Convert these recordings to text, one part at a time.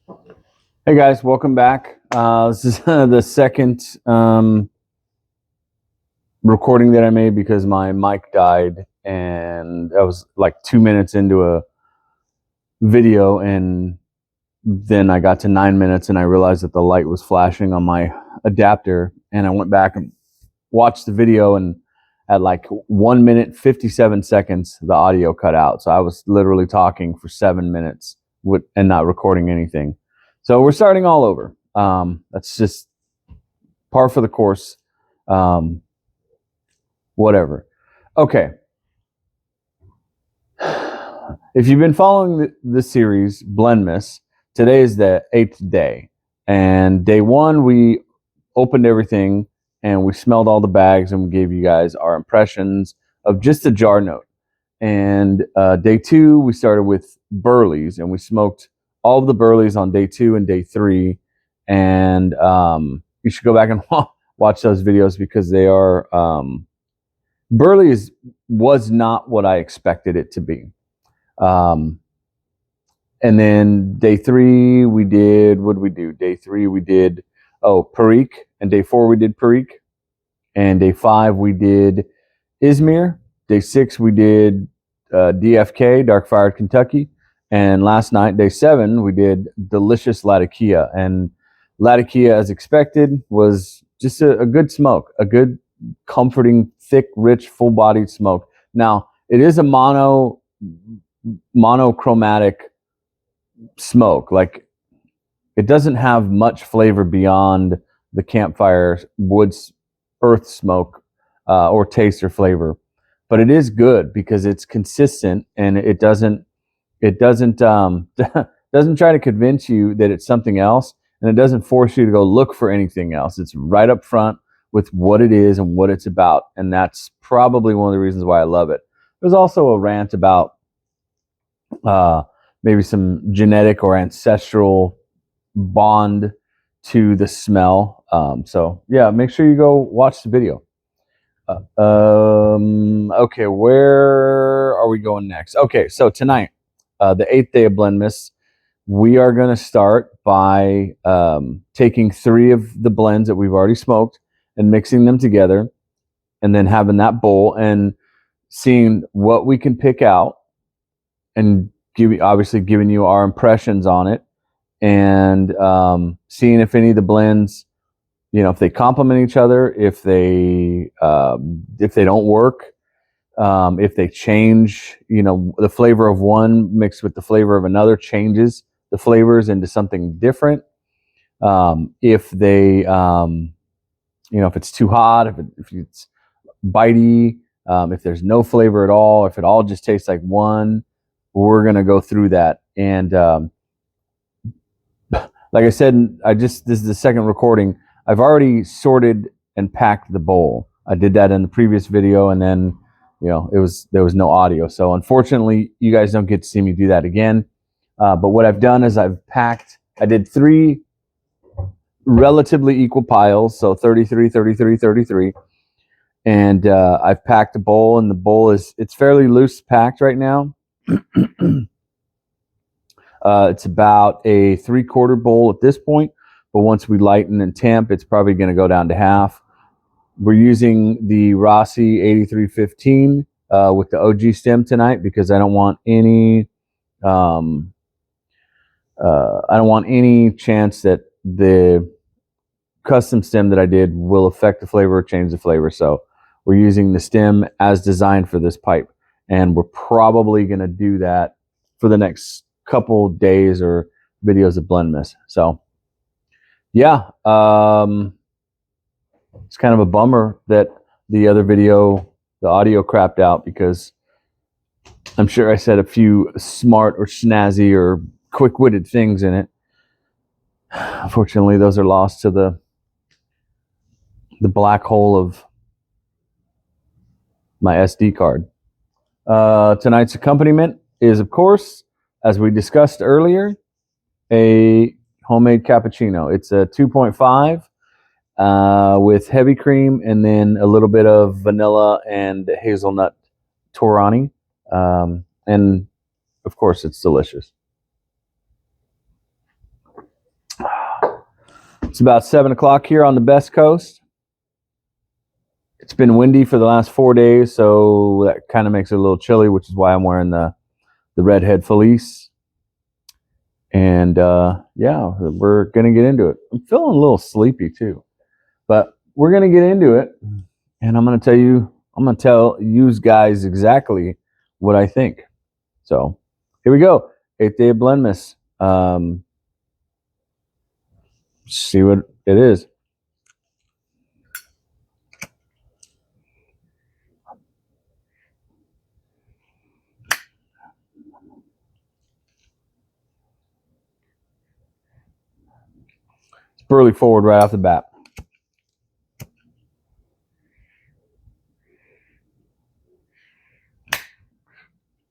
Hey guys, welcome back. This is the second recording that I made because my mic died, and I was like 2 minutes into a video, and then I got to 9 minutes and I realized that the light was flashing on my adapter, and I went back and watched the video, and at like 1 minute 57 seconds the audio cut out. So I was literally talking for 7 minutes and not recording anything. So we're starting all over. That's just par for the course. Whatever. Okay. If you've been following the series Blendmas, today is the 8th day. And day 1, we opened everything and we smelled all the bags and we gave you guys our impressions of just a jar note. And day 2, we started with burleys, and we smoked all of the burleys on day 2 and day 3. And you should go back and watch those videos because they are burley was not what I expected it to be. And then day 3 we did, what did we do? Day 3 we did Perique, and day 4 we did Perique, and day 5 we did Izmir. Day 6 we did DFK, Dark Fired Kentucky, and last night, day 7, we did Delicious Latakia. And Latakia, as expected, was just a good smoke, a good, comforting, thick, rich, full-bodied smoke. Now, it is a monochromatic smoke. Like, it doesn't have much flavor beyond the campfire woods earth smoke or taste or flavor, but it is good because it's consistent, and it doesn't doesn't try to convince you that it's something else, and it doesn't force you to go look for anything else. It's right up front with what it is and what it's about, and that's probably one of the reasons why I love it. There's also a rant about maybe some genetic or ancestral bond to the smell. So yeah, make sure you go watch the video. Okay, where are we going next? Okay, so tonight, the 8th day of Blendmas, we are going to start by taking 3 of the blends that we've already smoked and mixing them together, and then having that bowl and seeing what we can pick out, and obviously giving you our impressions on it, and seeing if any of the blends, if they complement each other, if they don't work, if they change, the flavor of one mixed with the flavor of another changes the flavors into something different. If they, if it's too hot, if it's bitey, if there's no flavor at all, if it all just tastes like one, we're gonna go through that. And like I said, this is the second recording. I've already sorted and packed the bowl. I did that in the previous video, and then there was no audio, so unfortunately you guys don't get to see me do that again. But what I've done is I did 3 relatively equal piles, so 33, 33, 33, and I've packed a bowl, and the bowl it's fairly loose packed right now. It's about a 3/4 bowl at this point, but once we lighten and tamp, it's probably going to go down to half. We're using the Rossi 8315 with the OG stem tonight because I don't want any chance that the custom stem that I did will affect the flavor or change the flavor. So we're using the stem as designed for this pipe, and we're probably going to do that for the next couple days or videos of Blendmas. So yeah, it's kind of a bummer that the other video, the audio crapped out, because I'm sure I said a few smart or snazzy or quick-witted things in it. Unfortunately, those are lost to the black hole of my SD card. Tonight's accompaniment is, of course, as we discussed earlier, a homemade cappuccino. It's a 2.5 with heavy cream, and then a little bit of vanilla and hazelnut Torani. And of course, it's delicious. It's about 7 o'clock here on the Best Coast. It's been windy for the last 4 days, so that kind of makes it a little chilly, which is why I'm wearing the redhead fleece. And yeah, we're going to get into it. I'm feeling a little sleepy too, but we're going to get into it. And I'm going to tell you guys exactly what I think. So here we go. 8th day of Blendmas. See what it is. It's burley forward right off the bat.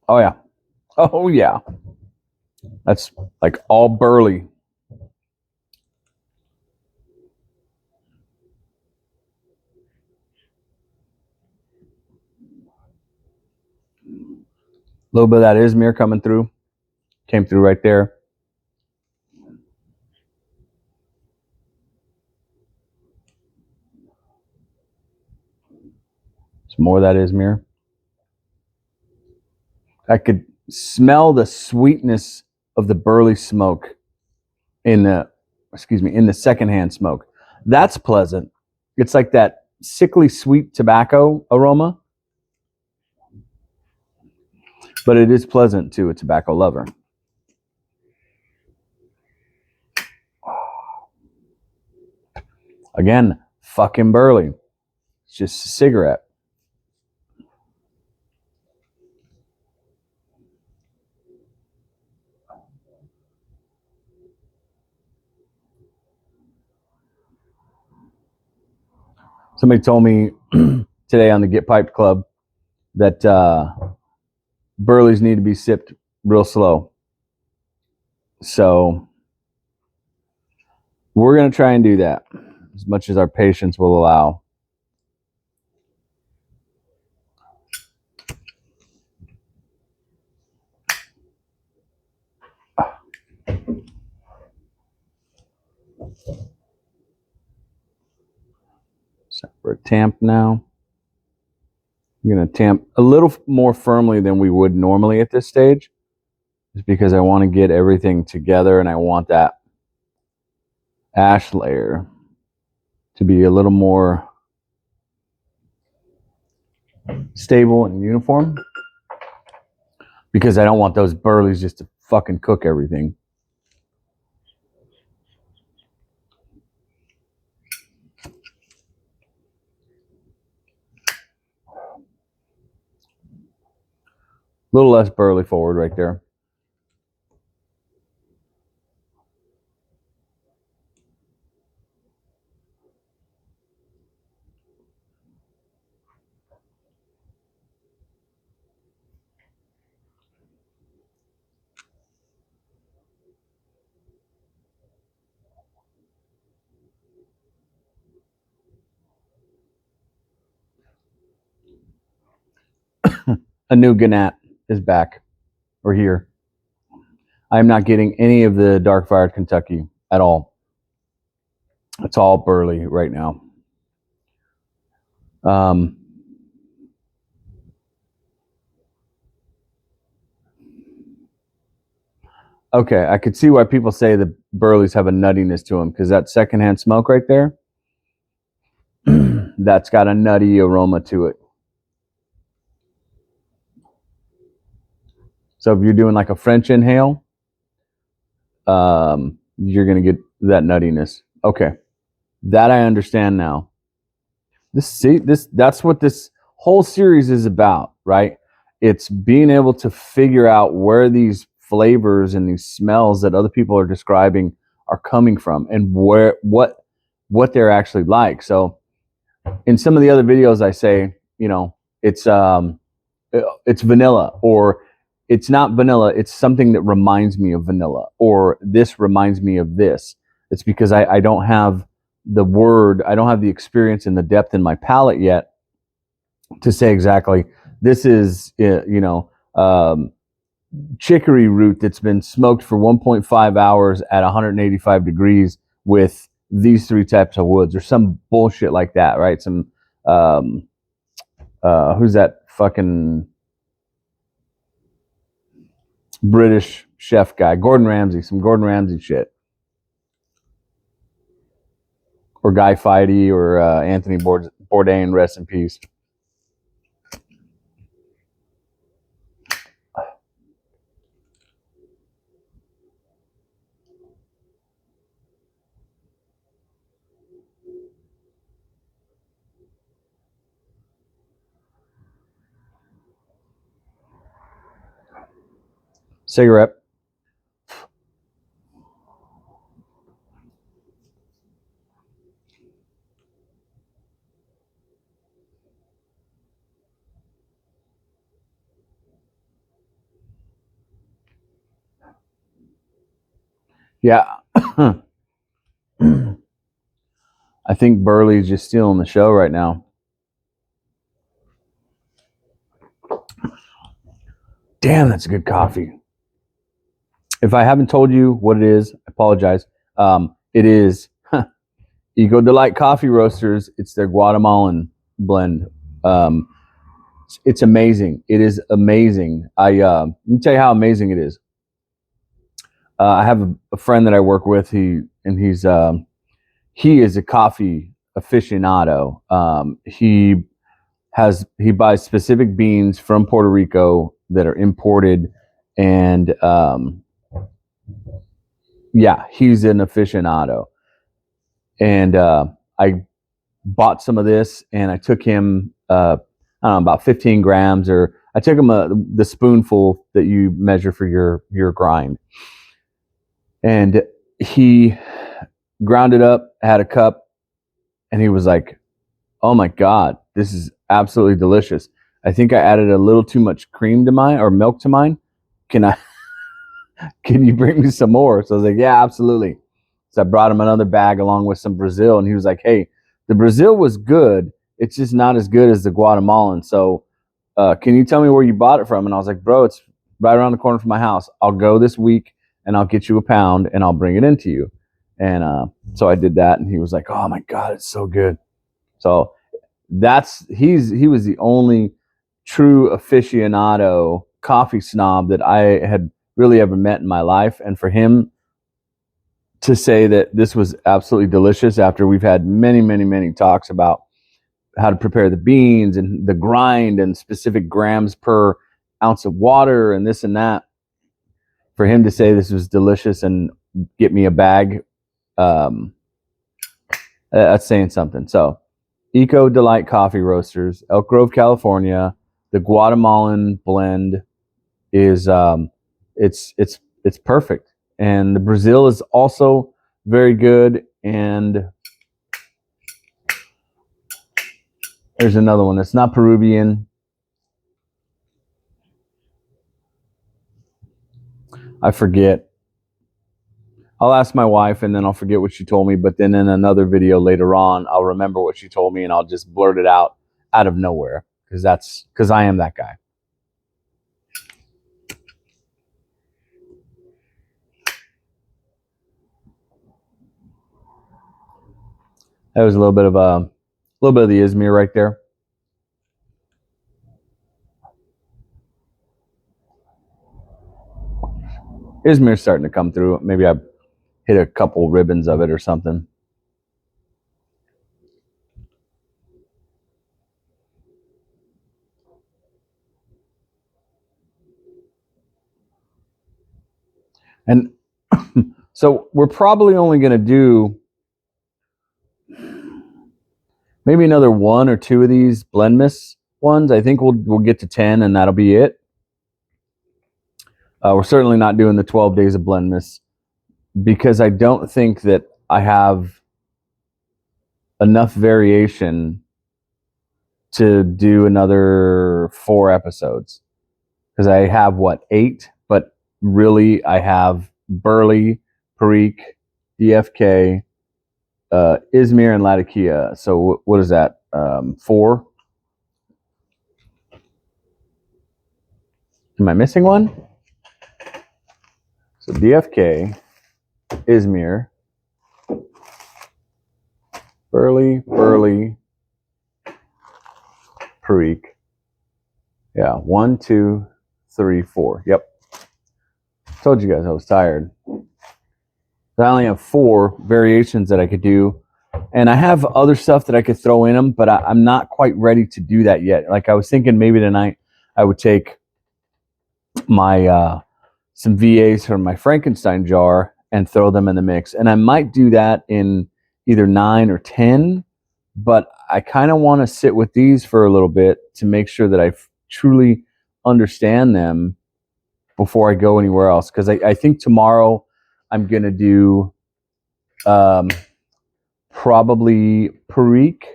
Oh yeah. Oh yeah. That's like all burley. A little bit of that Izmir coming through. Came through right there. Some more of that Izmir. I could smell the sweetness of the burley smoke in the secondhand smoke. That's pleasant. It's like that sickly sweet tobacco aroma, but it is pleasant to a tobacco lover. Again, fucking burley. It's just a cigarette. Somebody told me today on the Get Piped Club that burleys need to be sipped real slow. So we're going to try and do that as much as our patience will allow. Separate tamp now. I'm going to tamp a little more firmly than we would normally at this stage, just because I want to get everything together and I want that ash layer to be a little more stable and uniform, because I don't want those burleys just to fucking cook everything. A little less burley forward right there. A new Gannat is back, or here. I'm not getting any of the dark fired Kentucky at all. It's all burley right now. Okay, I could see why people say the burleys have a nuttiness to them, because that secondhand smoke right there, that's got a nutty aroma to it. So if you're doing like a French inhale, you're going to get that nuttiness. Okay, that I understand now. That's what this whole series is about, right? It's being able to figure out where these flavors and these smells that other people are describing are coming from, and what they're actually like. So in some of the other videos I say, it's vanilla, or it's not vanilla, it's something that reminds me of vanilla, or this reminds me of this. It's because I don't have I don't have the experience and the depth in my palate yet to say exactly this is chicory root that's been smoked for 1.5 hours at 185 degrees with these 3 types of woods, or some bullshit like that, right? Some who's that fucking British chef guy, Gordon Ramsay, some Gordon Ramsay shit, or Guy Fieri, or Anthony Bourdain, rest in peace. Cigarette. Yeah. I think Burley's just stealing the show right now. Damn, that's good coffee. If I haven't told you what it is, I apologize. It is Eco Delight Coffee Roasters. It's their Guatemalan blend. It's amazing. It is amazing. Let me tell you how amazing it is. I have a friend that I work with. He is a coffee aficionado. He buys specific beans from Puerto Rico that are imported, and yeah, he's an aficionado. And I bought some of this, and I took him I don't know, about 15 grams, or I took him the spoonful that you measure for your grind, and he ground it up, had a cup, and he was like, "Oh my God, this is absolutely delicious. I think I added a little too much cream to mine, or milk to mine. Can you bring me some more?" So I was like, "Yeah, absolutely." So I brought him another bag along with some Brazil, and he was like, "Hey, the Brazil was good. It's just not as good as the Guatemalan. So can you tell me where you bought it from?" And I was like, "Bro, it's right around the corner from my house. I'll go this week, and I'll get you a pound, and I'll bring it into you." And so I did that, and he was like, "Oh my God, it's so good." So he was the only true aficionado coffee snob that I had really ever met in my life. And for him to say that this was absolutely delicious after we've had many, many, many talks about how to prepare the beans and the grind and specific grams per ounce of water and this and that, for him to say this was delicious and get me a bag, that's saying something. So Eco Delight Coffee Roasters, Elk Grove, California. The Guatemalan blend is it's perfect, and the Brazil is also very good. And there's another one that's not Peruvian. I forget. I'll ask my wife, and then I'll forget what she told me. But then in another video later on, I'll remember what she told me, and I'll just blurt it out of nowhere, because I am that guy. That was a little bit of the Izmir right there. Izmir's starting to come through. Maybe I hit a couple ribbons of it or something. And so we're probably only going to do maybe another 1 or 2 of these Blendmas ones. I think we'll get to 10, and that'll be it. We're certainly not doing the 12 days of Blendmas, because I don't think that I have enough variation to do another 4 episodes, because I have 8, but really I have Burley, Perique, DFK, Izmir, and Latakia. So what is that? 4? Am I missing one? So DFK, Izmir, Burley, Perique. Yeah, 1, 2, 3, 4. Yep. Told you guys I was tired. I only have 4 variations that I could do. And I have other stuff that I could throw in them, but I'm not quite ready to do that yet. Like I was thinking maybe tonight I would take my some VAs from my Frankenstein jar and throw them in the mix. And I might do that in either 9 or 10, but I kind of want to sit with these for a little bit to make sure that I truly understand them before I go anywhere else. Because I think tomorrow I'm going to do probably Perique,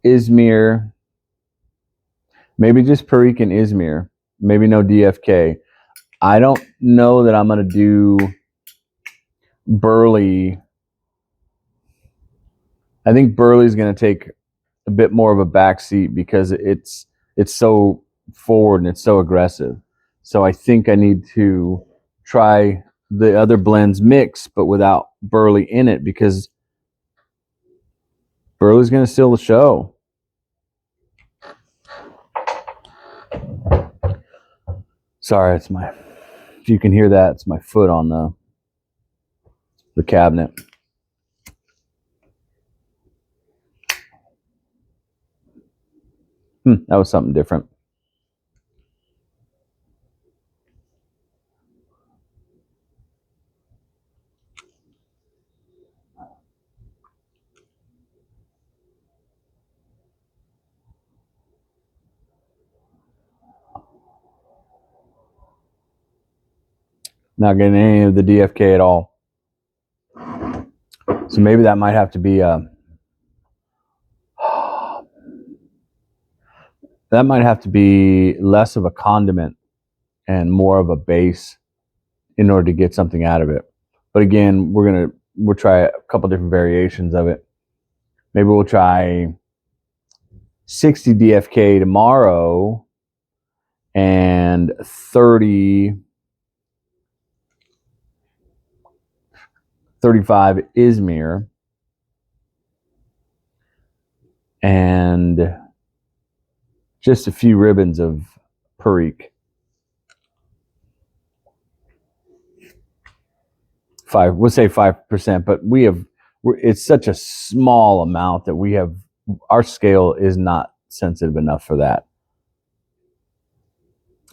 Izmir, maybe just Perique and Izmir, maybe no DFK. I don't know that I'm going to do Burley. I think Burley's going to take a bit more of a backseat because it's so forward and it's so aggressive. So I think I need to try the other blends mix, but without Burley in it, because Burley's going to steal the show. Sorry, it's my, if you can hear that, it's my foot on the cabinet. That was something different. Not getting any of the DFK at all. So maybe that might have to be that might have to be less of a condiment and more of a base in order to get something out of it. But again, we'll try a couple different variations of it. Maybe we'll try 60 DFK tomorrow and 35 Izmir, and just a few ribbons of Perique. 5, we'll say 5%, but it's such a small amount that our scale is not sensitive enough for that.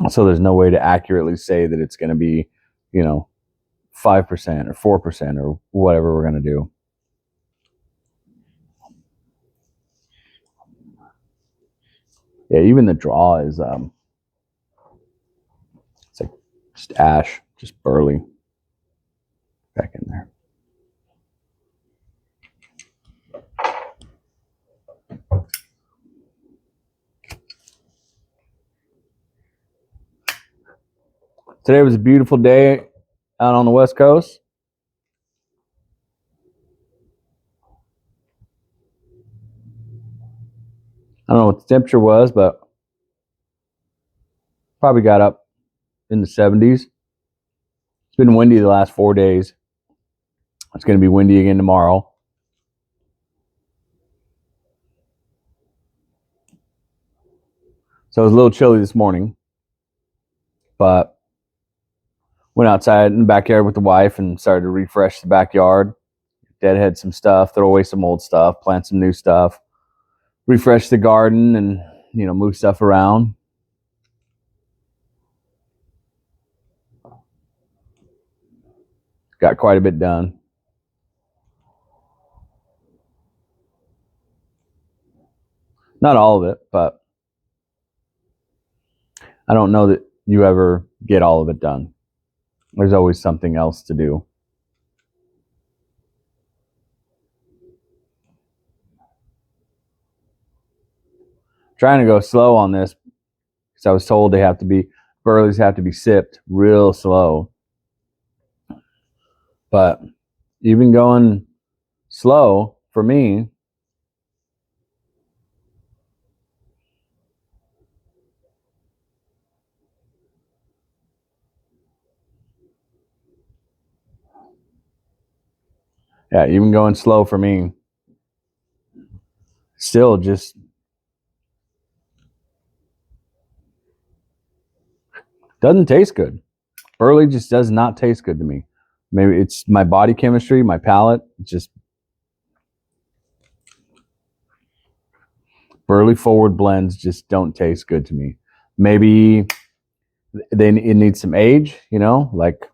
So there's no way to accurately say that it's going to be, 5% or 4% or whatever we're going to do. Yeah, even the draw is it's like just ash, just Burley back in there. Today was a beautiful day out on the West Coast. I don't know what the temperature was, but probably got up in the 70s. It's been windy the last 4 days. It's going to be windy again tomorrow. So it was a little chilly this morning, but went outside in the backyard with the wife and started to refresh the backyard, deadhead some stuff, throw away some old stuff, plant some new stuff, refresh the garden, and move stuff around. Got quite a bit done. Not all of it, but I don't know that you ever get all of it done. There's always something else to do. Trying to go slow on this because I was told Burleys have to be sipped real slow. But even going slow for me, Yeah, even going slow for me. Still just doesn't taste good. Burley just does not taste good to me. Maybe it's my body chemistry, my palate. Just burley forward blends just don't taste good to me. Maybe it needs some age, like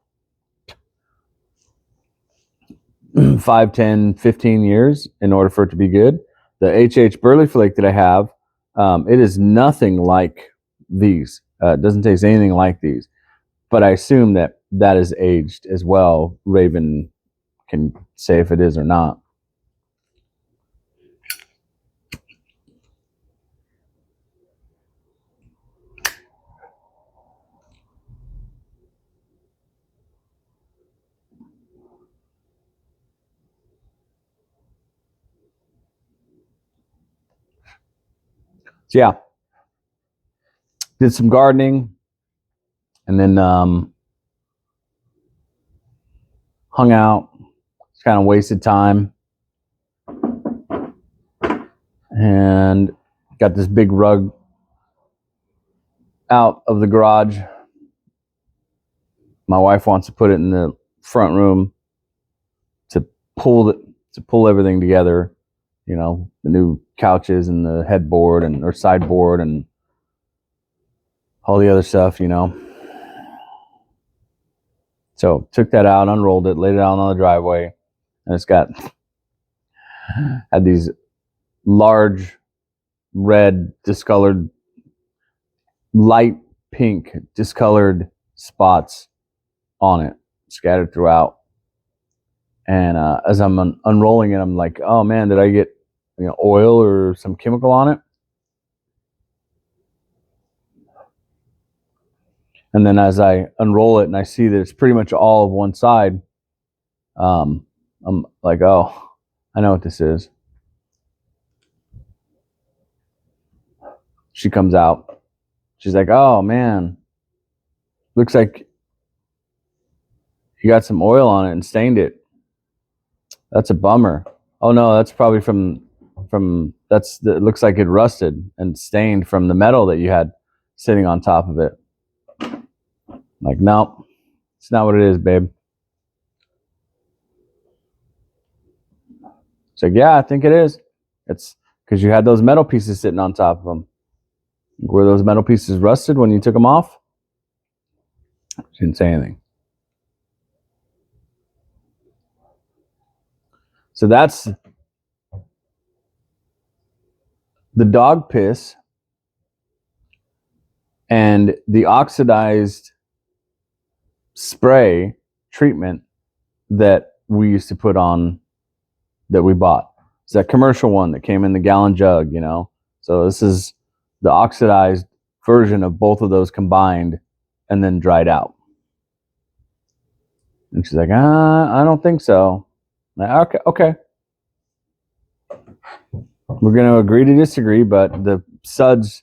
5, 10, 15 years in order for it to be good. The HH Burley Flake that I have, it is nothing like these. It doesn't taste anything like these. But I assume that is aged as well. Raven can say if it is or not. So yeah, did some gardening, and then hung out. Just kind of wasted time, and got this big rug out of the garage. My wife wants to put it in the front room to pull everything together. The new couches and the headboard or sideboard and all the other stuff. So took that out, unrolled it, laid it out on the driveway, and it's had these large red discolored, light pink discolored spots on it, scattered throughout. And as I'm unrolling it, I'm like, oh man, did I get oil or some chemical on it? And then as I unroll it and I see that it's pretty much all of one side, I'm like, oh, I know what this is. She comes out. She's like, oh man, looks like you got some oil on it and stained it. That's a bummer. Oh no, that's probably from it looks like it rusted and stained from the metal that you had sitting on top of it. Like, no, it's not what it is, babe. It's like, yeah, I think it is. It's because you had those metal pieces sitting on top of them. Were those metal pieces rusted when you took them off? She didn't say anything. So that's the dog piss and the oxidized spray treatment that we used to put on, that we bought. It's that commercial one that came in the gallon jug, So this is the oxidized version of both of those combined and then dried out. And she's like, I don't think so. Like, okay. We're going to agree to disagree, but the suds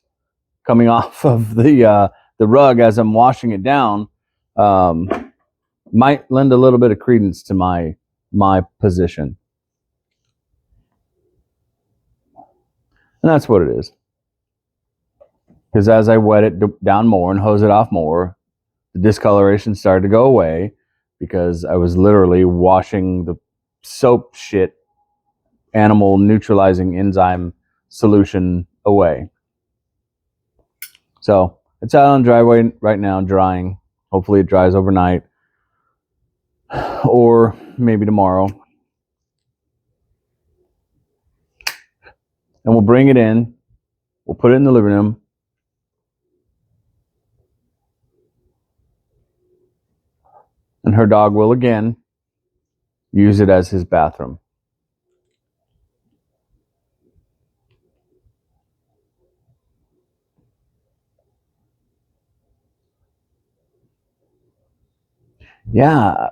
coming off of the rug as I'm washing it down might lend a little bit of credence to my position. And that's what it is. Because as I wet it down more and hose it off more, the discoloration started to go away because I was literally washing the soap shit, animal neutralizing enzyme solution away. So it's out on the driveway right now, drying. Hopefully it dries overnight or maybe tomorrow. And we'll bring it in. We'll put it in the living room. And her dog will again use it as his bathroom. Yeah.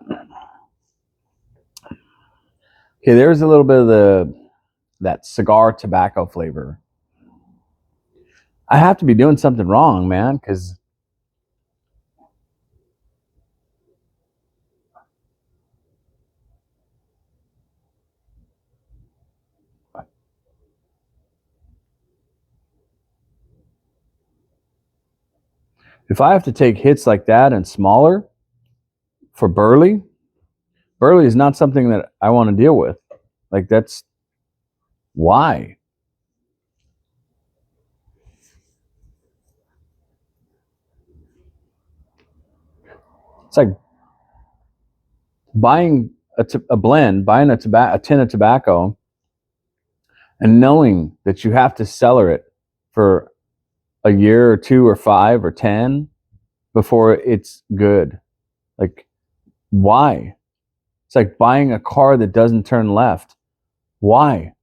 Okay, there's a little bit of that cigar tobacco flavor. I have to be doing something wrong, man, because If I have to take hits like that and smaller for burley is not something that I want to deal with. Like, that's why. It's like buying a blend, buying a tin of tobacco, and knowing that you have to cellar it for a year or 2 or 5 or 10 before it's good. Like, why? It's like buying a car that doesn't turn left. Why?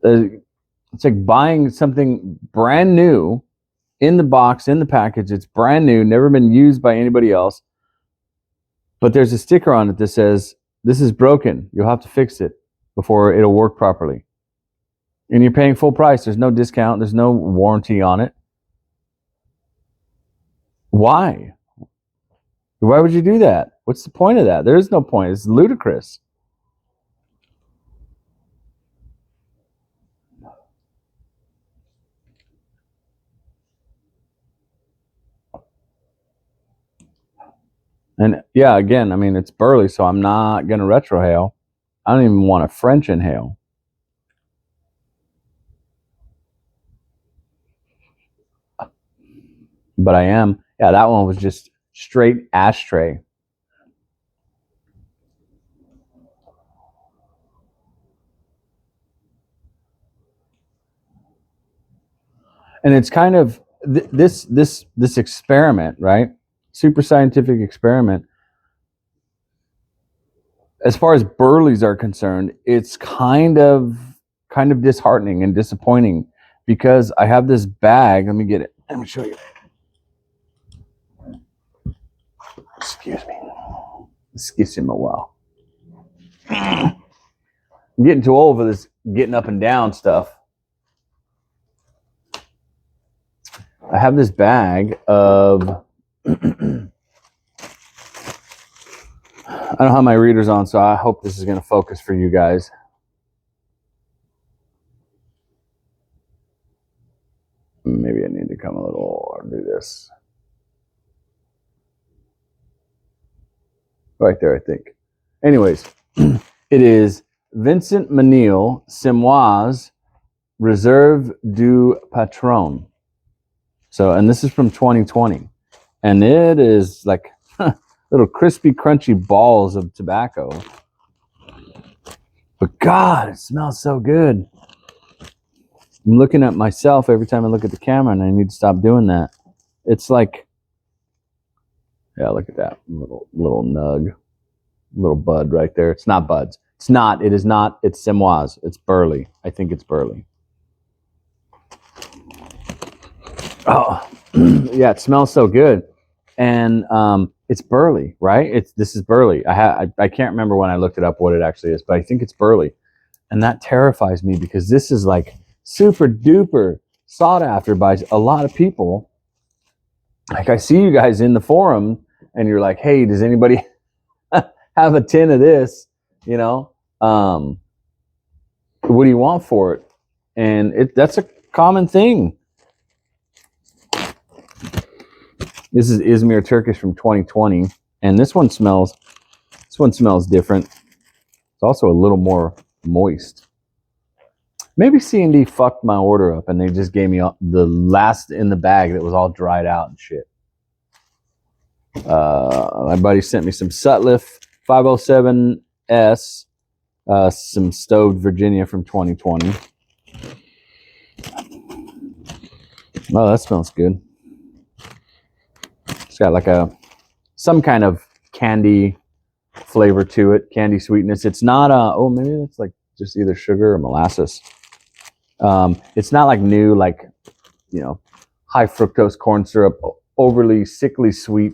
It's like buying something brand new in the box, in the package. It's brand new, never been used by anybody else. But there's a sticker on it that says, this is broken. You'll have to fix it before it'll work properly. And you're paying full price. There's no discount. There's no warranty on it. Why? Why would you do that? What's the point of that? There is no point. It's ludicrous. And yeah, again, I mean, it's burley, so I'm not going to retrohale. I don't even want a French inhale. But I am. Yeah, that one was just straight ashtray. And it's kind of this experiment, right? Super scientific experiment. As far as burleys are concerned, it's kind of disheartening and disappointing, because I have this bag. Let me get it. Let me show you. Excuse me. Excuse me a while. I'm getting too old for this getting up and down stuff. I have this bag of I don't have my readers on, so I hope this is going to focus for you guys. Maybe I need to come a little or do this. Right there, I think. Anyways, it is Vincent Manille Simoise Reserve du Patron. So, and this is from 2020. And it is like little crispy, crunchy balls of tobacco. But God, it smells so good. I'm looking at myself every time I look at the camera, and I need to stop doing that. It's like, yeah, look at that little nug, little bud right there. It's not buds. It's not. It is not. It's Simoise. It's burley. I think it's burley. Oh, yeah, it smells so good, and it's burley, right? This is burley. I can't remember when I looked it up what it actually is, but I think it's burley, and that terrifies me, because this is like super duper sought after by a lot of people. Like, I see you guys in the forum, and you're like, hey, does anybody have a tin of this? You know, what do you want for it? And that's a common thing. This is Izmir Turkish from 2020, and this one smells different. It's also a little more moist. Maybe C&D fucked my order up, and they just gave me the last in the bag that was all dried out and shit. My buddy sent me some Sutliff 507S, some Stoved Virginia from 2020. Oh, that smells good. It's got like some kind of candy flavor to it, candy sweetness. It's not oh, maybe it's like just either sugar or molasses. It's not like new, like, you know, high fructose corn syrup, overly sickly sweet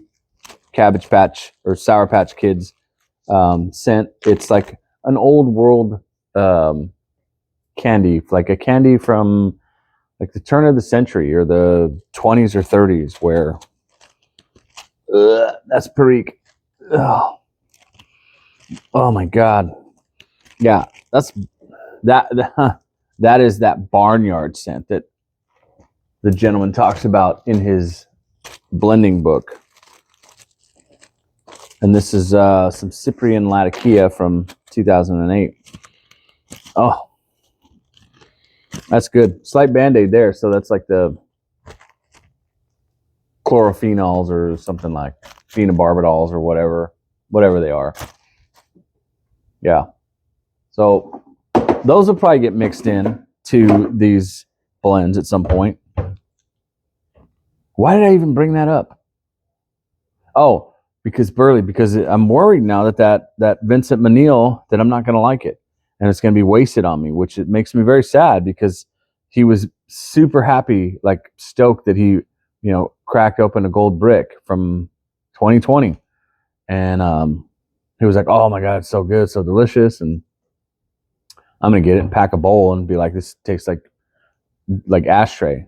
Cabbage Patch or Sour Patch Kids scent. It's like an old world candy, like a candy from like the turn of the century or the 20s or 30s, where that's Perique. Oh my God. Yeah, that is that barnyard scent that the gentleman talks about in his blending book. And this is some Cyprian Latakia from 2008. Oh, that's good. Slight Band-Aid there. So that's like the chlorophenols or something, like phenobarbital or whatever they are. Yeah. So those will probably get mixed in to these blends at some point. Why did I even bring that up? Oh, because I'm worried now that Vincent Manil, that I'm not going to like it, and it's going to be wasted on me, which it makes me very sad, because he was super happy, like stoked that he, cracked open a gold brick from 2020, and he was like, "Oh my God, it's so good, so delicious," and I'm gonna get it and pack a bowl and be like, "This tastes like ashtray."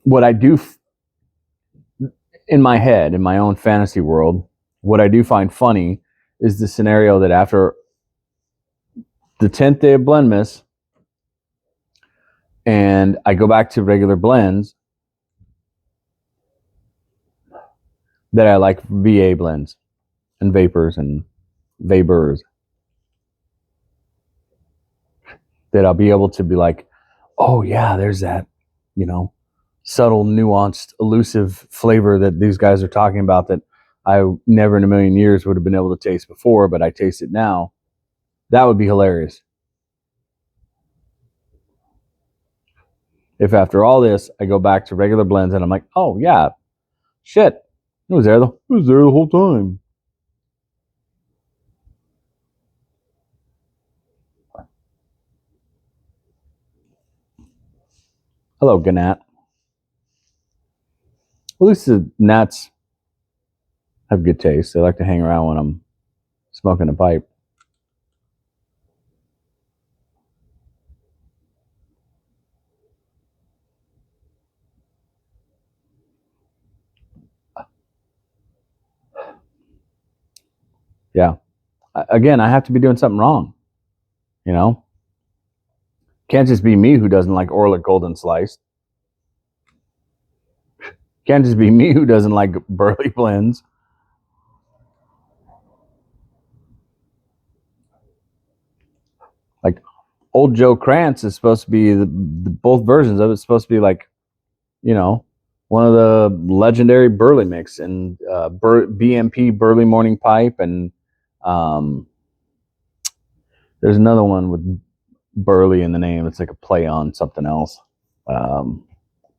What I do in my head, in my own fantasy world, what I do find funny is the scenario that after the 10th day of Blendmas and I go back to regular blends, that I like VA blends and vapors and vapors, that I'll be able to be like, oh yeah, there's that, subtle, nuanced, elusive flavor that these guys are talking about that I never in a million years would have been able to taste before, but I taste it now. That would be hilarious. If after all this, I go back to regular blends and I'm like, oh yeah, shit, it was there the whole time. Hello, Gnat. At least the gnats have good taste. They like to hang around when I'm smoking a pipe. Yeah. Again, I have to be doing something wrong. Can't just be me who doesn't like Orlick Golden Sliced. Can't just be me who doesn't like Burley blends. Like Old Joe Krantz is supposed to be both versions of it. Supposed to be like, one of the legendary Burley mix, and BMP Burley Morning Pipe, and there's another one with Burley in the name. It's like a play on something else.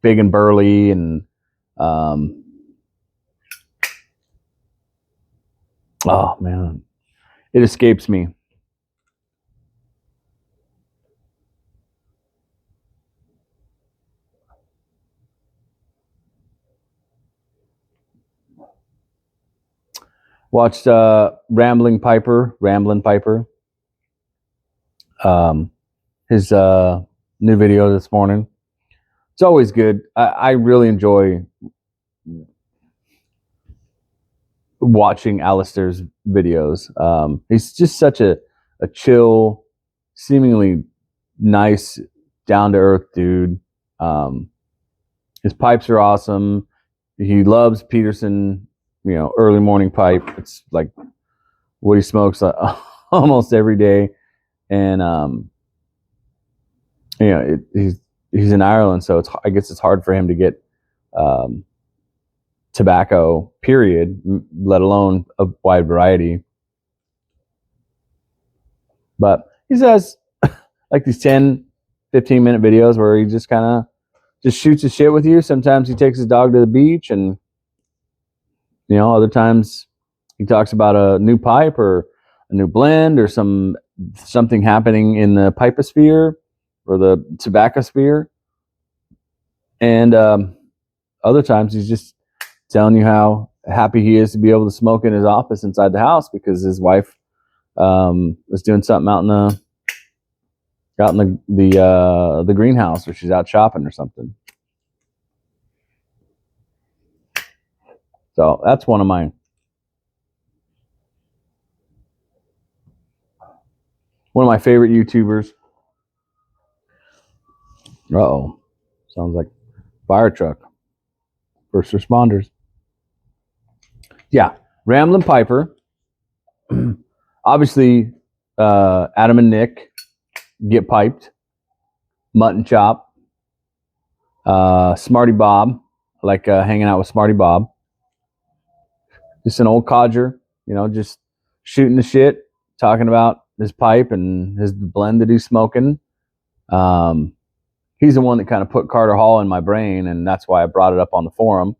Big and Burley, and oh man, it escapes me. Watched Ramblin' Piper. His new video this morning. It's always good. I really enjoy watching Alistair's videos. He's just such a chill, seemingly nice, down to earth dude. His pipes are awesome. He loves Peterson, early morning pipe. It's like what he smokes almost every day, and he's in Ireland, so I guess it's hard for him to get tobacco, period, let alone a wide variety. But he says like these 10, 15-minute videos where he just kind of just shoots his shit with you. Sometimes he takes his dog to the beach, and other times he talks about a new pipe or a new blend or something happening in the piposphere or the tobacco sphere. And other times he's just telling you how happy he is to be able to smoke in his office inside the house because his wife was doing something out in the greenhouse, or she's out shopping or something. So that's one of my favorite YouTubers. Uh-oh. Sounds like fire truck. First responders. Yeah. Ramblin' Piper. Obviously, Adam and Nick get piped. Mutton Chop. Smarty Bob. I like hanging out with Smarty Bob. Just an old codger, just shooting the shit, talking about his pipe and his blend that he's smoking. He's the one that kind of put Carter Hall in my brain, and that's why I brought it up on the forum.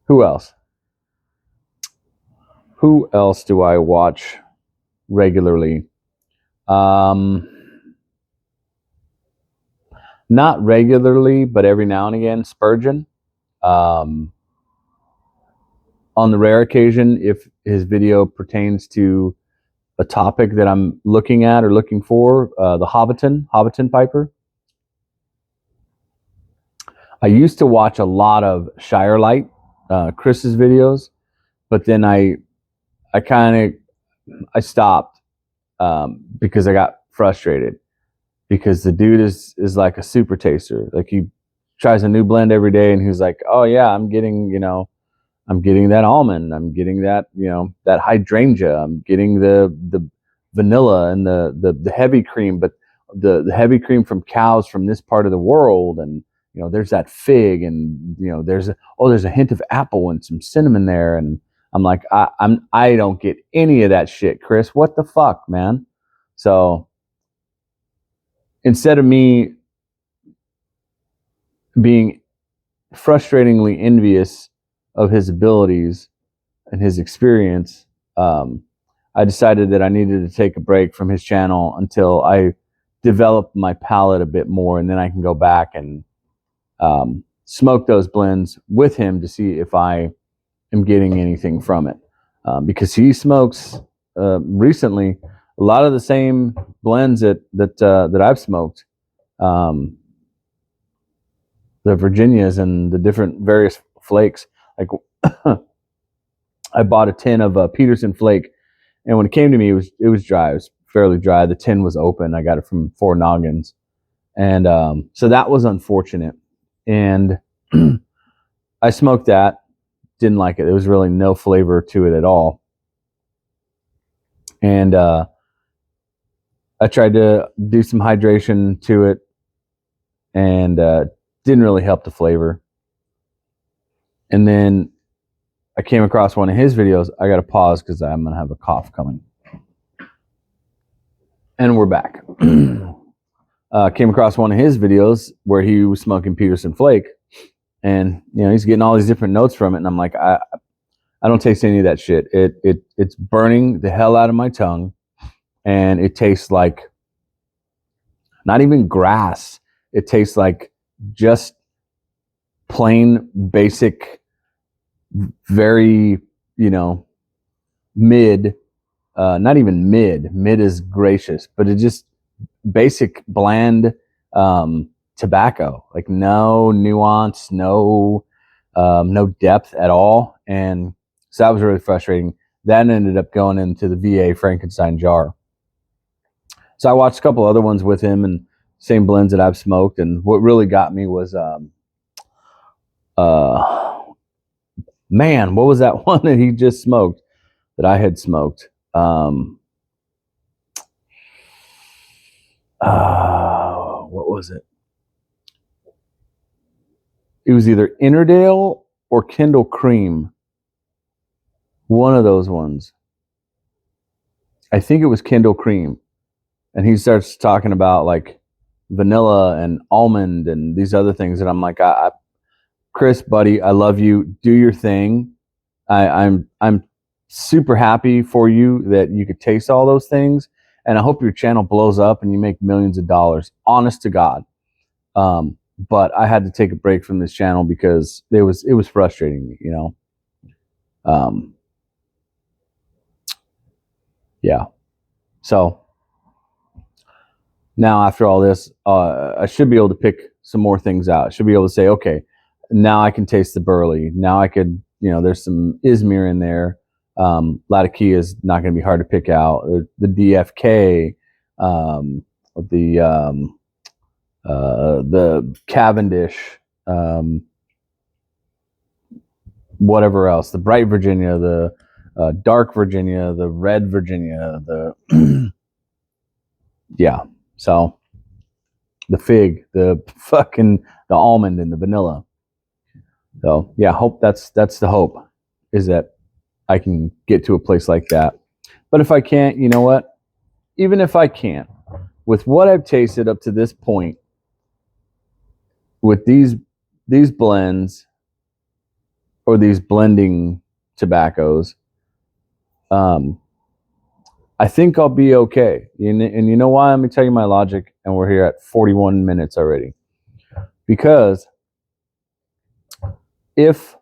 Who else? Who else do I watch regularly? Not regularly, but every now and again, Spurgeon. On the rare occasion, if his video pertains to a topic that I'm looking at or looking for, the Hobbiton Piper. I used to watch a lot of Shirelight, Chris's videos, but then I stopped because I got frustrated, because the dude is like a super taster. Like, he tries a new blend every day, and he's like, oh yeah, I'm getting that almond, I'm getting that, that hydrangea, I'm getting the vanilla and the heavy cream, but the heavy cream from cows from this part of the world, and there's that fig, and there's a hint of apple and some cinnamon there, and I'm like, I don't get any of that shit, Chris. What the fuck, man? So instead of me being frustratingly envious of his abilities and his experience, I decided that I needed to take a break from his channel until I developed my palate a bit more, and then I can go back and smoke those blends with him to see if I am getting anything from it. Because he smokes recently a lot of the same blends that I've smoked, the Virginias and the different various flakes. Like, I bought a tin of Peterson flake, and when it came to me, it was dry. It was fairly dry. The tin was open. I got it from Four Noggins, and so that was unfortunate. And I smoked that. Didn't like it. There was really no flavor to it at all. And I tried to do some hydration to it, and didn't really help the flavor. And then I came across one of his videos. I got to pause because I'm going to have a cough coming. And we're back. Came across one of his videos where he was smoking Peterson Flake, and he's getting all these different notes from it, and I'm like, I don't taste any of that shit. It's burning the hell out of my tongue, and it tastes like not even grass. It tastes like just plain basic, very mid. Not even mid. Mid is gracious, but it just basic bland tobacco. Like, no nuance, no depth at all. And so that was really frustrating. That ended up going into the VA Frankenstein jar. So I watched a couple other ones with him, and same blends that I've smoked. And what really got me was man, what was that one that he just smoked that I had smoked? What was it? It was either Innerdale or Kindle Cream. One of those ones. I think it was Kindle Cream. And he starts talking about like vanilla and almond and these other things. And I'm like, Chris, buddy, I love you. Do your thing. I'm super happy for you that you could taste all those things. And I hope your channel blows up and you make millions of dollars. Honest to God. But I had to take a break from this channel because it was frustrating me, yeah. So now after all this, I should be able to pick some more things out. I should be able to say, okay, now I can taste the burley. Now I could, there's some Izmir in there. Latakia is not going to be hard to pick out. The DFK, the Cavendish, whatever else, the bright Virginia, the dark Virginia, the red Virginia, the yeah. So the fig, the almond, and the vanilla. So yeah, hope that's the hope, is that I can get to a place like that. But if I can't, you know what? Even if I can't, with what I've tasted up to this point, with these blends or these blending tobaccos, I think I'll be okay. And you know why? Let me tell you my logic. And we're here at 41 minutes already. Because if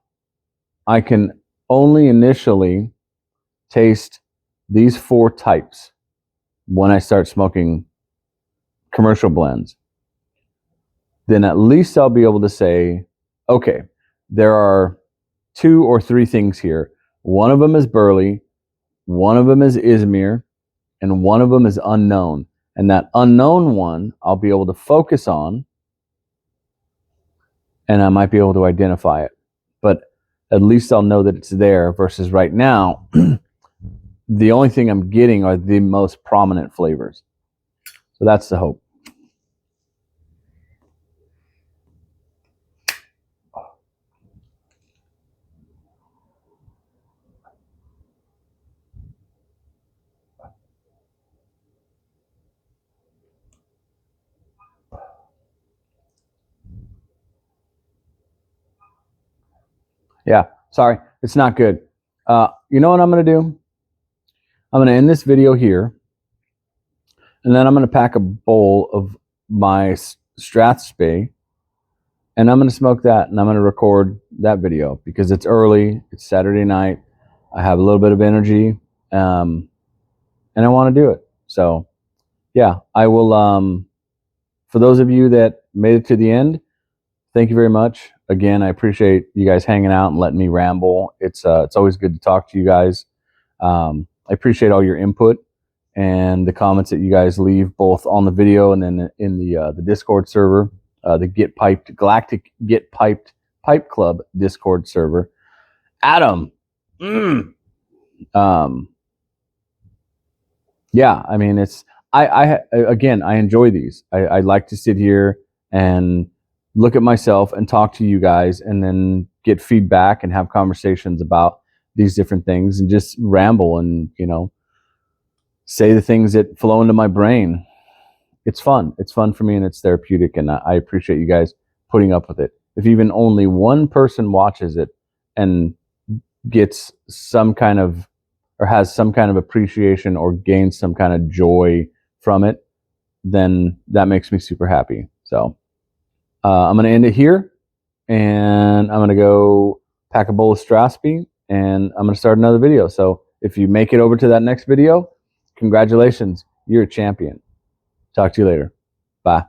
I can only initially taste these 4 types when I start smoking commercial blends, then at least I'll be able to say, okay, there are 2 or 3 things here. One of them is burley, one of them is Izmir, and one of them is unknown. And that unknown one, I'll be able to focus on, and I might be able to identify it. But at least I'll know that it's there, versus right now, the only thing I'm getting are the most prominent flavors. So that's the hope. Yeah, sorry, it's not good. You know what I'm going to do? I'm going to end this video here, and then I'm going to pack a bowl of my Strathspey, and I'm going to smoke that, and I'm going to record that video because it's early. It's Saturday night. I have a little bit of energy, and I want to do it. So, yeah, I will. For those of you that made it to the end, thank you very much. Again, I appreciate you guys hanging out and letting me ramble. It's always good to talk to you guys. I appreciate all your input and the comments that you guys leave, both on the video and then in the Discord server, the Galactic Get Piped Pipe Club Discord server. Adam, yeah, I mean, I enjoy these. I like to sit here and look at myself and talk to you guys, and then get feedback and have conversations about these different things, and just ramble and, say the things that flow into my brain. It's fun. It's fun for me, and it's therapeutic, and I appreciate you guys putting up with it. If even only one person watches it and gets some kind of, or has some kind of appreciation or gains some kind of joy from it, then that makes me super happy. So I'm going to end it here, and I'm going to go pack a bowl of Strathspey, and I'm going to start another video. So if you make it over to that next video, congratulations, you're a champion. Talk to you later. Bye.